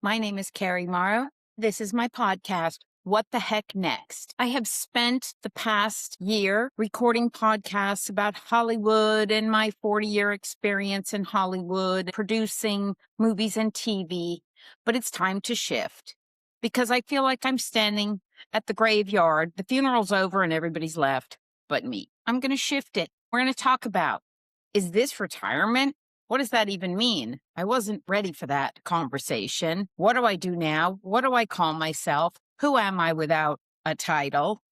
My name is Carrie Morrow. This is my podcast, What the Heck Next? I have spent the past year recording podcasts about Hollywood and my 40-year experience in Hollywood, producing movies and TV, but it's time to shift because I feel like I'm standing at the graveyard. The funeral's over and everybody's left but me. I'm going to shift it. We're going to talk about, is this retirement? What does that even mean? I wasn't ready for that conversation. What do I do now? What do I call myself? Who am I without a title?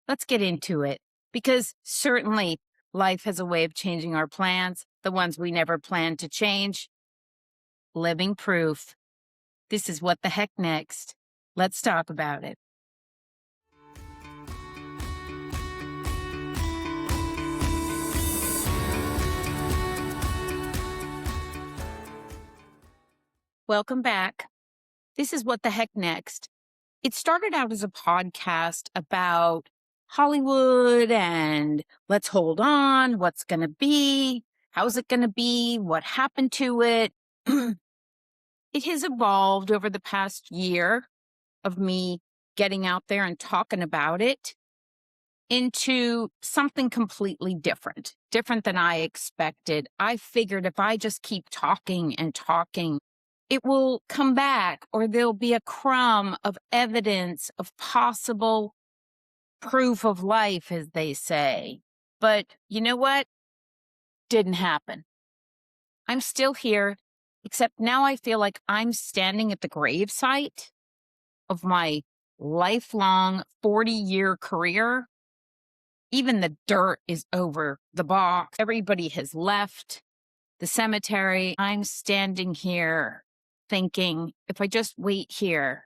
Let's get into it, because certainly life has a way of changing our plans, the ones we never planned to change. Living proof. This is What the Heck Next. Let's talk about it. Welcome back. This is What the Heck Next. It started out as a podcast about Hollywood and let's hold on, what's going to be, how's it going to be, what happened to it. It has evolved over the past year of me getting out there and talking about it into something completely different than I expected. I figured if I just keep talking and talking, it will come back, or there'll be a crumb of evidence of possible proof of life, as they say. But you know what? Didn't happen. I'm still here, except now I feel like I'm standing at the gravesite of my lifelong 40-year career. Even the dirt is over the box. Everybody has left the cemetery. I'm standing here thinking, if I just wait here,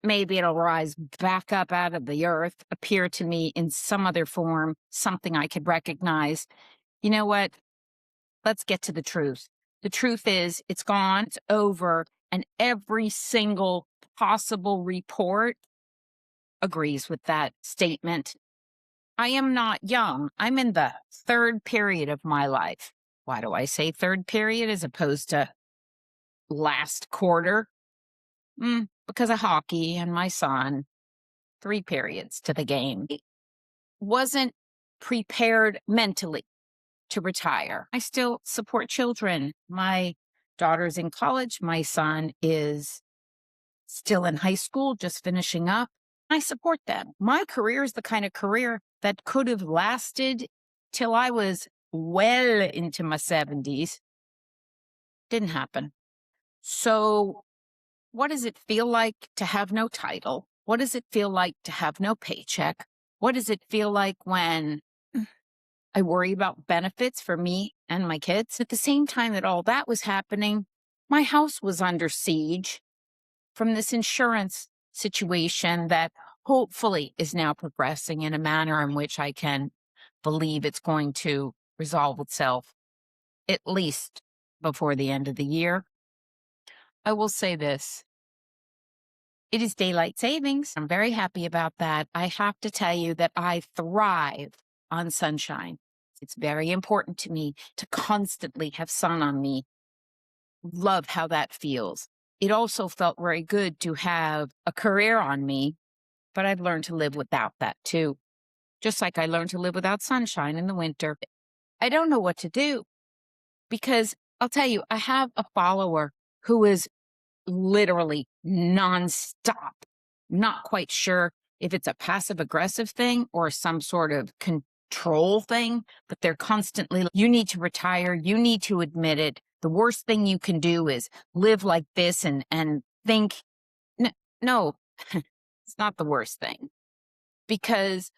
maybe it'll rise back up out of the earth, appear to me in some other form, something I could recognize. You know what? Let's get to the truth. The truth is, it's gone, it's over, and every single possible report agrees with that statement. I am not young. I'm in the third period of my life. Why do I say third period as opposed to last quarter? Because of hockey and my son. 3 periods to the game. I wasn't prepared mentally to retire. I still support children. My daughter's in college. My son is still in high school, just finishing up. I support them. My career is the kind of career that could have lasted till I was well into my 70s. Didn't happen. So what does it feel like to have no title? What does it feel like to have no paycheck? What does it feel like when I worry about benefits for me and my kids? At the same time that all that was happening, my house was under siege from this insurance situation that hopefully is now progressing in a manner in which I can believe it's going to resolve itself, at least before the end of the year. I will say this. It is daylight savings. I'm very happy about that. I have to tell you that I thrive on sunshine. It's very important to me to constantly have sun on me. Love how that feels. It also felt very good to have a career on me, but I've learned to live without that too. Just like I learned to live without sunshine in the winter. I don't know what to do because I'll tell you, I have a follower who is literally nonstop. Not quite sure if it's a passive aggressive thing or some sort of control thing, but they're constantly, you need to retire. You need to admit it. The worst thing you can do is live like this and think, no, it's not the worst thing, because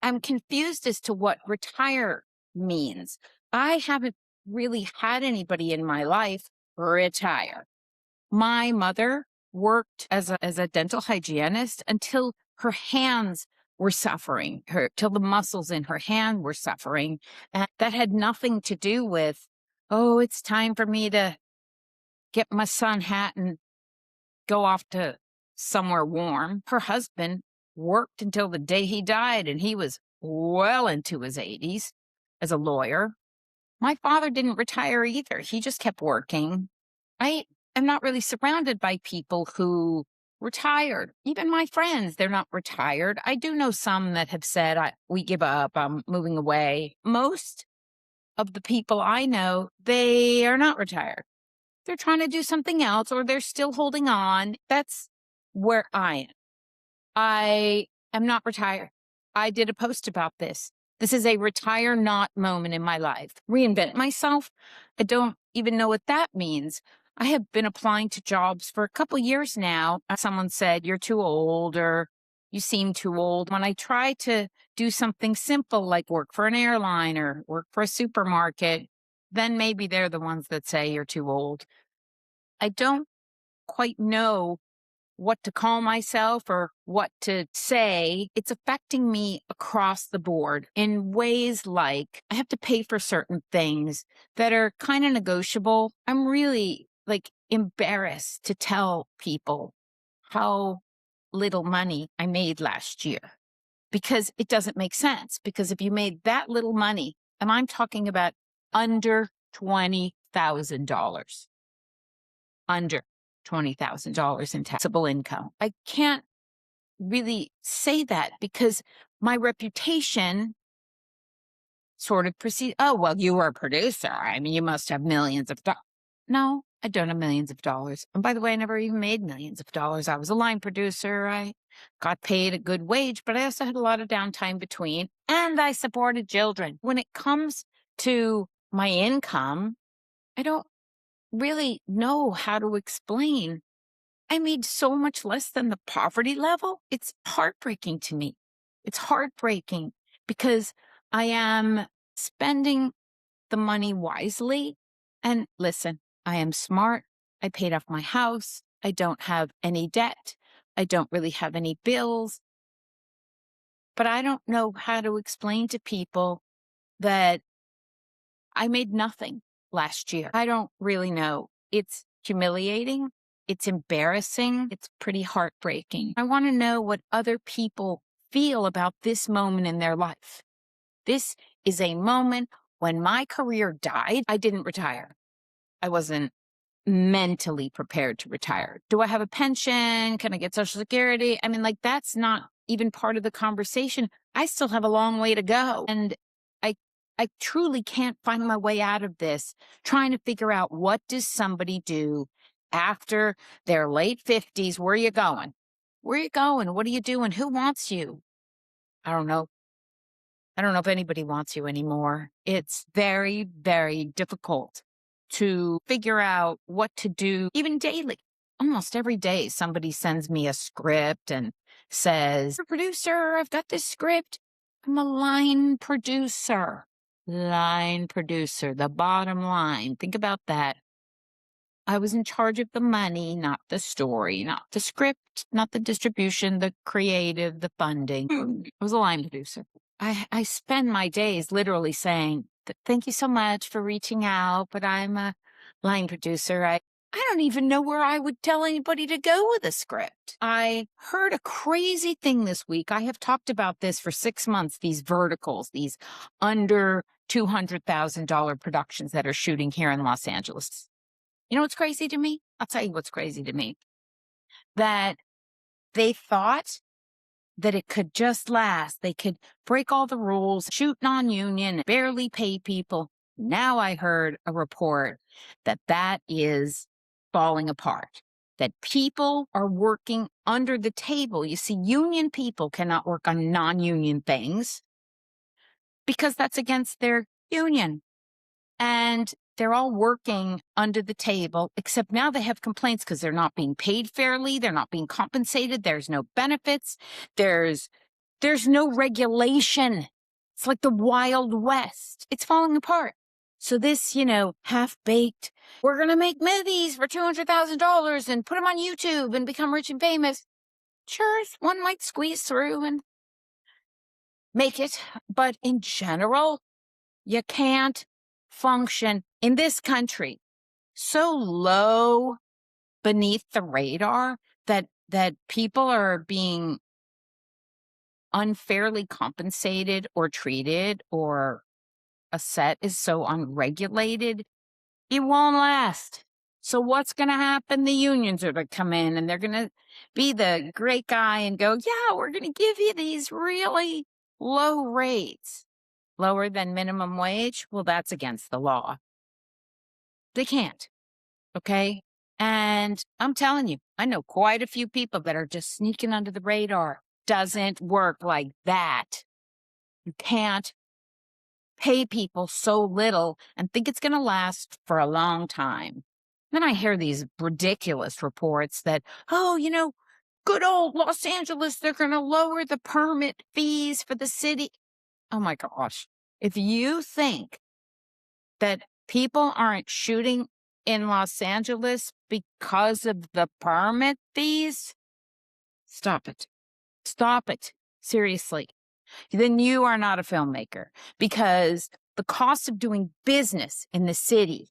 I'm confused as to what retire means. I haven't really had anybody in my life retire. My mother worked as a dental hygienist until her hands were suffering, till the muscles in her hand were suffering. And that had nothing to do with, oh, it's time for me to get my sun hat and go off to somewhere warm. Her husband worked until the day he died, and he was well into his 80s as a lawyer. My father didn't retire either. He just kept working. I'm not really surrounded by people who retired. Even my friends, they're not retired. I do know some that have said, we give up, I'm moving away. Most of the people I know, they are not retired. They're trying to do something else or they're still holding on. That's where I am. I am not retired. I did a post about this. This is a retire not moment in my life. Reinvent myself. I don't even know what that means. I have been applying to jobs for a couple years now. Someone said, you're too old or you seem too old. When I try to do something simple like work for an airline or work for a supermarket, then maybe they're the ones that say you're too old. I don't quite know what to call myself or what to say. It's affecting me across the board in ways like I have to pay for certain things that are kind of negotiable. I'm really like embarrassed to tell people how little money I made last year because it doesn't make sense. Because if you made that little money, and I'm talking about under $20,000, under $20,000 in taxable income. I can't really say that because my reputation sort of precedes, oh, well, you were a producer. I mean, you must have millions of dollars. No, I don't have millions of dollars. And by the way, I never even made millions of dollars. I was a line producer. I got paid a good wage, but I also had a lot of downtime between, and I supported children. When it comes to my income, I don't really know how to explain. I made so much less than the poverty level. It's heartbreaking to me. It's heartbreaking because I am spending the money wisely. And listen, I am smart. I paid off my house. I don't have any debt. I don't really have any bills. But I don't know how to explain to people that I made nothing last year. I don't really know. It's humiliating. It's embarrassing. It's pretty heartbreaking. I want to know what other people feel about this moment in their life. This is a moment when my career died. I didn't retire. I wasn't mentally prepared to retire. Do I have a pension? Can I get Social Security? I mean, like, that's not even part of the conversation. I still have a long way to go. And I I truly can't find my way out of this, trying to figure out what does somebody do after their late 50s? Where are you going? Where are you going? What are you doing? Who wants you? I don't know. I don't know if anybody wants you anymore. It's very, very difficult to figure out what to do, even daily. Almost every day, somebody sends me a script and says, producer, I've got this script. I'm a line producer. Line producer, the bottom line. Think about that. I was in charge of the money, not the story, not the script, not the distribution, the creative, the funding. I was a line producer. I spend my days literally saying, thank you so much for reaching out, but I'm a line producer. I don't even know where I would tell anybody to go with a script. I heard a crazy thing this week. I have talked about this for 6 months, these verticals, these under $200,000 productions that are shooting here in Los Angeles. You know what's crazy to me? I'll tell you what's crazy to me. That they thought that it could just last. They could break all the rules, shoot non-union, barely pay people. Now I heard a report that that is falling apart, that people are working under the table. You see, union people cannot work on non-union things because that's against their union. And they're all working under the table, except now they have complaints because they're not being paid fairly. They're not being compensated. There's no benefits. There's no regulation. It's like the Wild West. It's falling apart. So this, half-baked, we're going to make movies for $200,000 and put them on YouTube and become rich and famous. Sure, one might squeeze through and make it. But in general, you can't function in this country so low beneath the radar that people are being unfairly compensated or treated, or a set is so unregulated. It won't last. So what's going to happen? The unions are going to come in and they're going to be the great guy and go, yeah, we're going to give you these really low rates, lower than minimum wage. Well, that's against the law. They can't. Okay. And I'm telling you, I know quite a few people that are just sneaking under the radar. Doesn't work like that. You can't pay people so little and think it's going to last for a long time. Then I hear these ridiculous reports that, oh, good old Los Angeles, they're going to lower the permit fees for the city. Oh my gosh. If you think that people aren't shooting in Los Angeles because of the permit fees, stop it. Stop it. Seriously. Then you are not a filmmaker, because the cost of doing business in the city,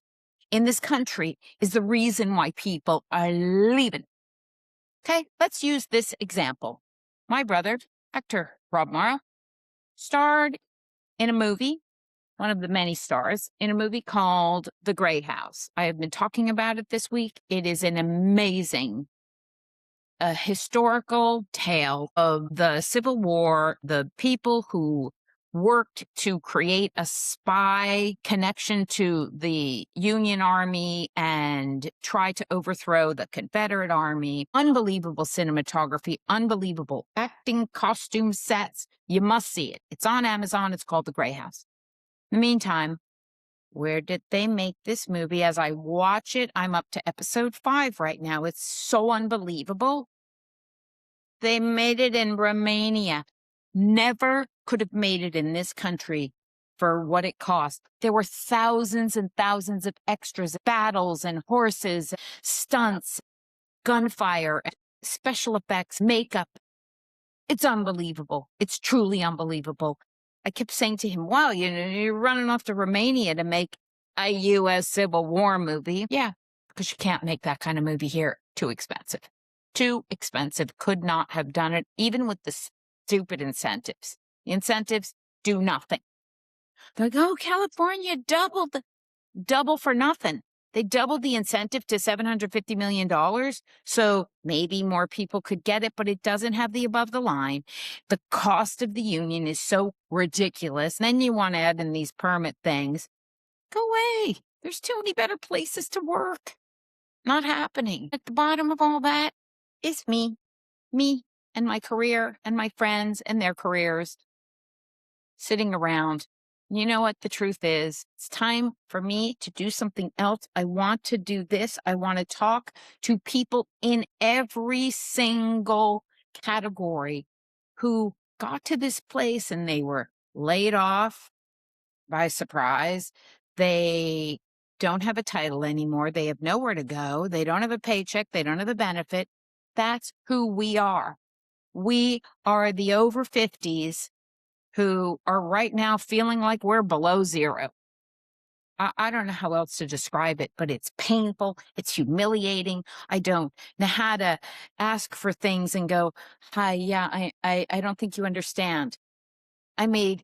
in this country, is the reason why people are leaving. Okay, let's use this example. My brother, actor Rob Morrow, starred in a movie, one of the many stars, in a movie called The Gray House. I have been talking about it this week. It is an amazing a historical tale of the Civil War, the people who worked to create a spy connection to the Union Army and try to overthrow the Confederate Army. Unbelievable cinematography, unbelievable acting, costume sets. You must see it. It's on Amazon. It's called The Gray House. In the meantime, where did they make this movie? As I watch it, I'm up to episode 5 right now. It's so unbelievable. They made it in Romania. Never could have made it in this country for what it cost. There were thousands and thousands of extras, battles and horses, stunts, gunfire, special effects, makeup. It's unbelievable. It's truly unbelievable. I kept saying to him, wow, you're running off to Romania to make a U.S. Civil War movie. Yeah, because you can't make that kind of movie here. Too expensive. Too expensive. Could not have done it, even with the stupid incentives. The incentives do nothing. They're like, oh, California double for nothing. They doubled the incentive to $750 million, so maybe more people could get it, but it doesn't have the above the line. The cost of the union is so ridiculous. And then you want to add in these permit things. Go away. There's too many better places to work. Not happening. At the bottom of all that is me and my career and my friends and their careers sitting around. You know what the truth is? It's time for me to do something else. I want to do this. I want to talk to people in every single category who got to this place and they were laid off by surprise. They don't have a title anymore. They have nowhere to go. They don't have a paycheck. They don't have a benefit. That's who we are. We are the over 50s who are right now feeling like we're below zero. I don't know how else to describe it, but it's painful. It's humiliating. I don't know how to ask for things and go, hi, yeah, I don't think you understand. I made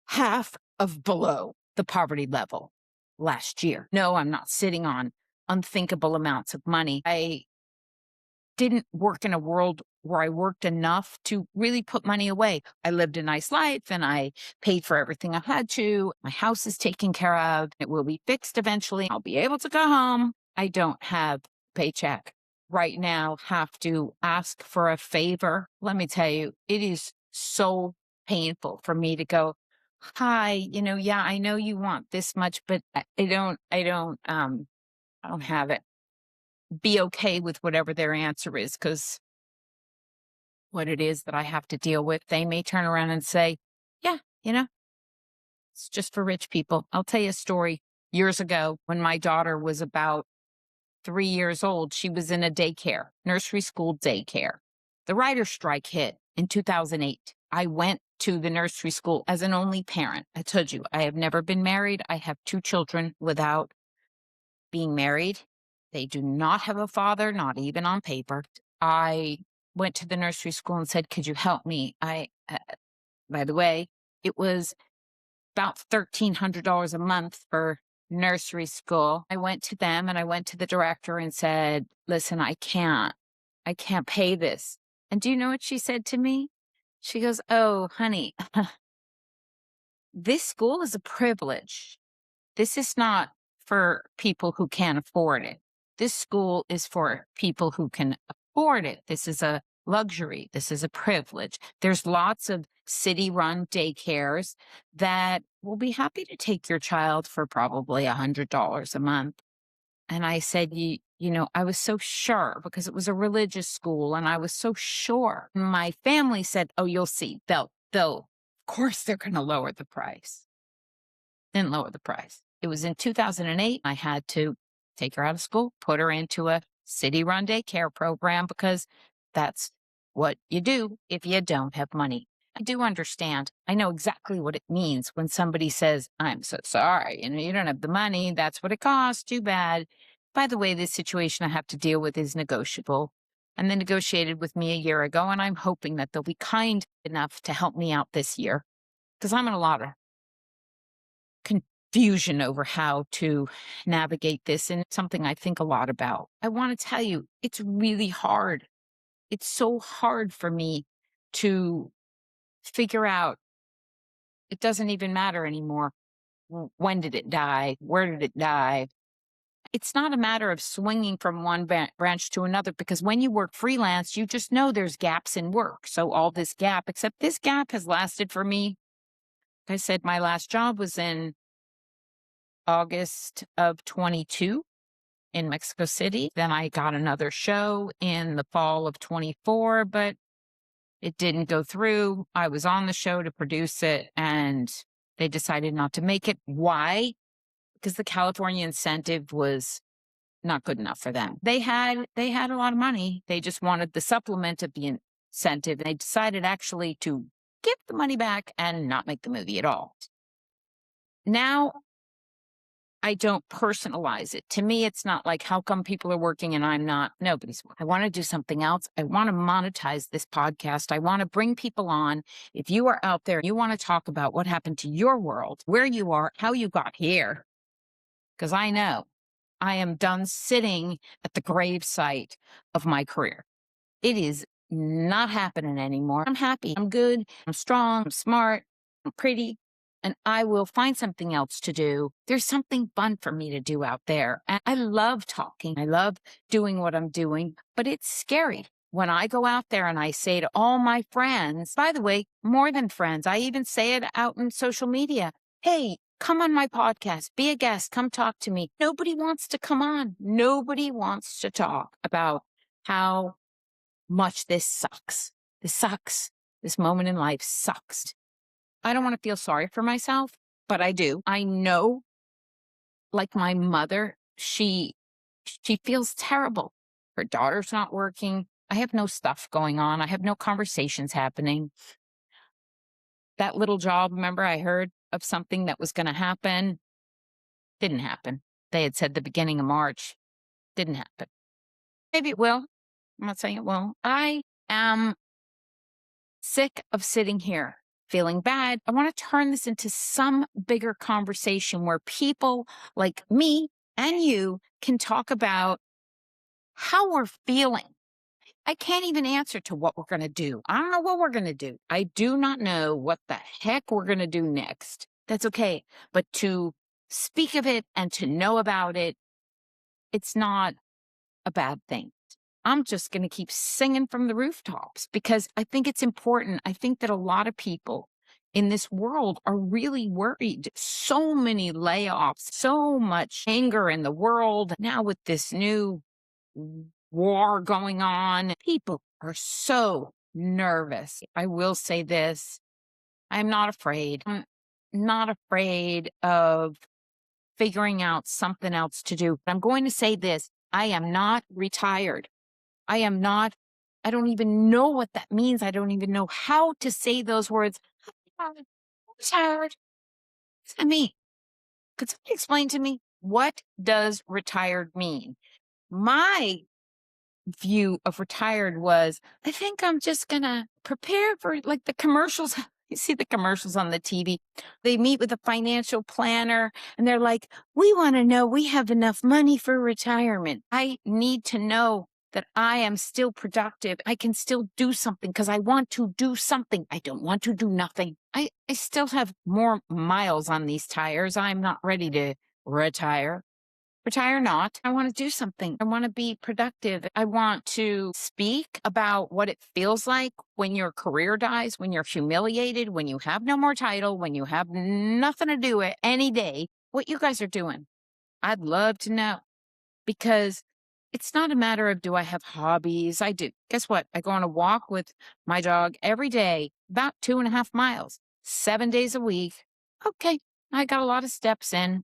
half of below the poverty level last year. No, I'm not sitting on unthinkable amounts of money. I didn't work in a world where I worked enough to really put money away. I lived a nice life and I paid for everything I had to. My house is taken care of. It will be fixed eventually. I'll be able to go home. I don't have a paycheck right now, have to ask for a favor. Let me tell you, it is so painful for me to go, hi, yeah, I know you want this much, but I don't have it. Be okay with whatever their answer is, because what it is that I have to deal with, they may turn around and say, yeah, it's just for rich people. I'll tell you a story. Years ago, when my daughter was about 3 years old, she was in a daycare, nursery school daycare. The writer's strike hit in 2008. I went to the nursery school as an only parent. I told you, I have never been married. I have 2 children without being married. They do not have a father, not even on paper. I went to the nursery school and said, could you help me? By the way, it was about $1,300 a month for nursery school. I went to them and I went to the director and said, listen, I can't pay this. And do you know what she said to me? She goes, oh, honey, this school is a privilege. This is not for people who can't afford it. This school is for people who can afford it. This is a luxury. This is a privilege. There's lots of city-run daycares that will be happy to take your child for probably $100 a month. And I said, you know, I was so sure because it was a religious school and I was so sure. My family said, oh, you'll see. Of course, they're going to lower the price. Didn't lower the price. It was in 2008. I had to take her out of school, put her into a city-run daycare program because that's what you do if you don't have money. I do understand. I know exactly what it means when somebody says, I'm so sorry, you don't have the money. That's what it costs. Too bad. By the way, this situation I have to deal with is negotiable. And they negotiated with me a year ago, and I'm hoping that they'll be kind enough to help me out this year because I'm in a lot of confusion over how to navigate this, and it's something I think a lot about. I want to tell you, it's really hard. It's so hard for me to figure out. It doesn't even matter anymore. When did it die? Where did it die? It's not a matter of swinging from one branch to another because when you work freelance, you just know there's gaps in work. So all this gap, except this gap has lasted for me. Like I said, my last job was in August of 22 in Mexico City. Then I got another show in the fall of 24, but it didn't go through. I was on the show to produce it and they decided not to make it. Why? Because the California incentive was not good enough for them. They had a lot of money. They just wanted the supplement of the incentive. They decided actually to give the money back and not make the movie at all. Now I don't personalize it. To me, it's not like, how come people are working and I'm not? Nobody's. I want to do something else. I want to monetize this podcast. I want to bring people on. If you are out there, you want to talk about what happened to your world, where you are, how you got here. Because I know I am done sitting at the gravesite of my career. It is not happening anymore. I'm happy. I'm good. I'm strong. I'm smart. I'm pretty. And I will find something else to do. There's something fun for me to do out there. And I love talking. I love doing what I'm doing, but it's scary. When I go out there and I say to all my friends, by the way, more than friends, I even say it out in social media. Hey, come on my podcast, be a guest, come talk to me. Nobody wants to come on. Nobody wants to talk about how much this sucks. This sucks. This moment in life sucks. I don't want to feel sorry for myself, but I do. I know, like my mother, she feels terrible. Her daughter's not working. I have no stuff going on. I have no conversations happening. That little job, remember I heard of something that was going to happen? Didn't happen. They had said the beginning of March. Didn't happen. Maybe it will. I'm not saying it will. I am sick of sitting here feeling bad. I want to turn this into some bigger conversation where people like me and you can talk about how we're feeling. I can't even answer to what we're going to do. I don't know what we're going to do. I do not know what the heck we're going to do next. That's okay. But to speak of it and to know about it, it's not a bad thing. I'm just going to keep singing from the rooftops because I think it's important. I think that a lot of people in this world are really worried. So many layoffs, so much anger in the world. Now with this new war going on, people are so nervous. I will say this. I'm not afraid. I'm not afraid of figuring out something else to do. I'm going to say this. I am not retired. I am not, I don't even know what that means. I don't even know how to say those words. I'm retired. What's that mean? Could somebody explain to me, what does retired mean? My view of retired was, I think I'm just going to prepare for like the commercials You see the commercials on the TV. They meet with a financial planner and they're like, we want to know we have enough money for retirement. I need to know that I am still productive. I can still do something because I want to do something. I don't want to do nothing. I still have more miles on these tires. I'm not ready to retire. Retire not. I want to do something. I want to be productive. I want to speak about what it feels like when your career dies, when you're humiliated, when you have no more title, when you have nothing to do it any day, what you guys are doing. I'd love to know because it's not a matter of do I have hobbies? I do. Guess what? I go on a walk with my dog every day, about 2.5 miles, 7 days a week. Okay. I got a lot of steps in.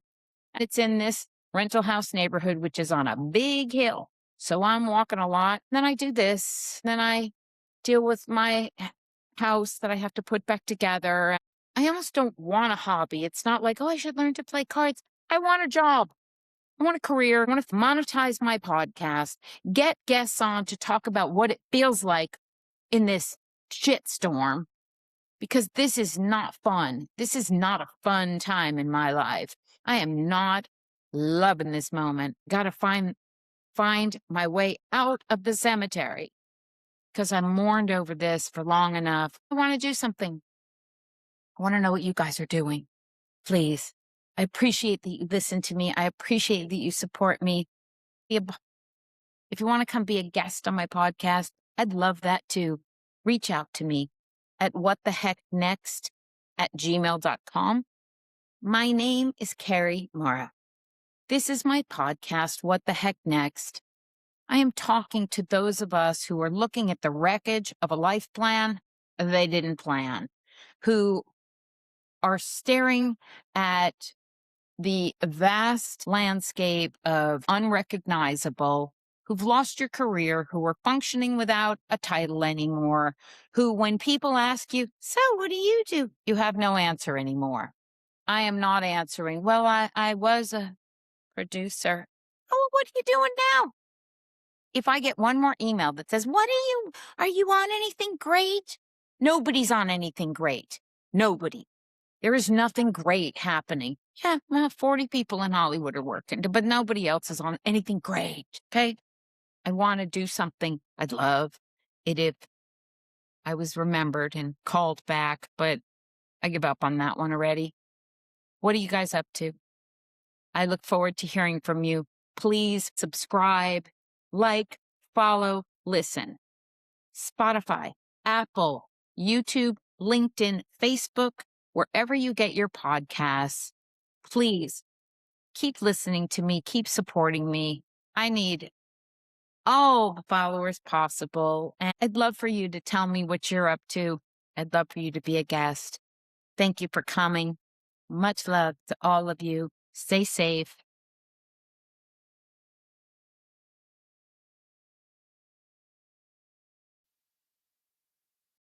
It's in this rental house neighborhood, which is on a big hill. So I'm walking a lot. Then I do this. Then I deal with my house that I have to put back together. I almost don't want a hobby. It's not like, oh, I should learn to play cards. I want a job. I want a career. I want to monetize my podcast, get guests on to talk about what it feels like in this shitstorm, because this is not fun. This is not a fun time in my life. I am not loving this moment. Got to find my way out of the cemetery because I'm mourned over this for long enough. I want to do something. I want to know what you guys are doing. Please. I appreciate that you listen to me. I appreciate that you support me. If you want to come be a guest on my podcast, I'd love that too. Reach out to me at whathehecknext@gmail.com. My name is Carrie Morrow. This is my podcast, What the Heck Next? I am talking to those of us who are looking at the wreckage of a life plan they didn't plan, who are staring at the vast landscape of unrecognizable, who've lost your career, who are functioning without a title anymore, who, when people ask you, so what do? You have no answer anymore. I am not answering. Well, I was a producer. Oh, what are you doing now? If I get one more email that says, are you on anything great? Nobody's on anything great. Nobody. There is nothing great happening. Yeah, well, 40 people in Hollywood are working, but nobody else is on anything great. Okay. I want to do something. I'd love it if I was remembered and called back, but I give up on that one already. What are you guys up to? I look forward to hearing from you. Please subscribe, like, follow, listen. Spotify, Apple, YouTube, LinkedIn, Facebook, wherever you get your podcasts. Please keep listening to me, keep supporting me. I need all the followers possible. And I'd love for you to tell me what you're up to. I'd love for you to be a guest. Thank you for coming. Much love to all of you. Stay safe.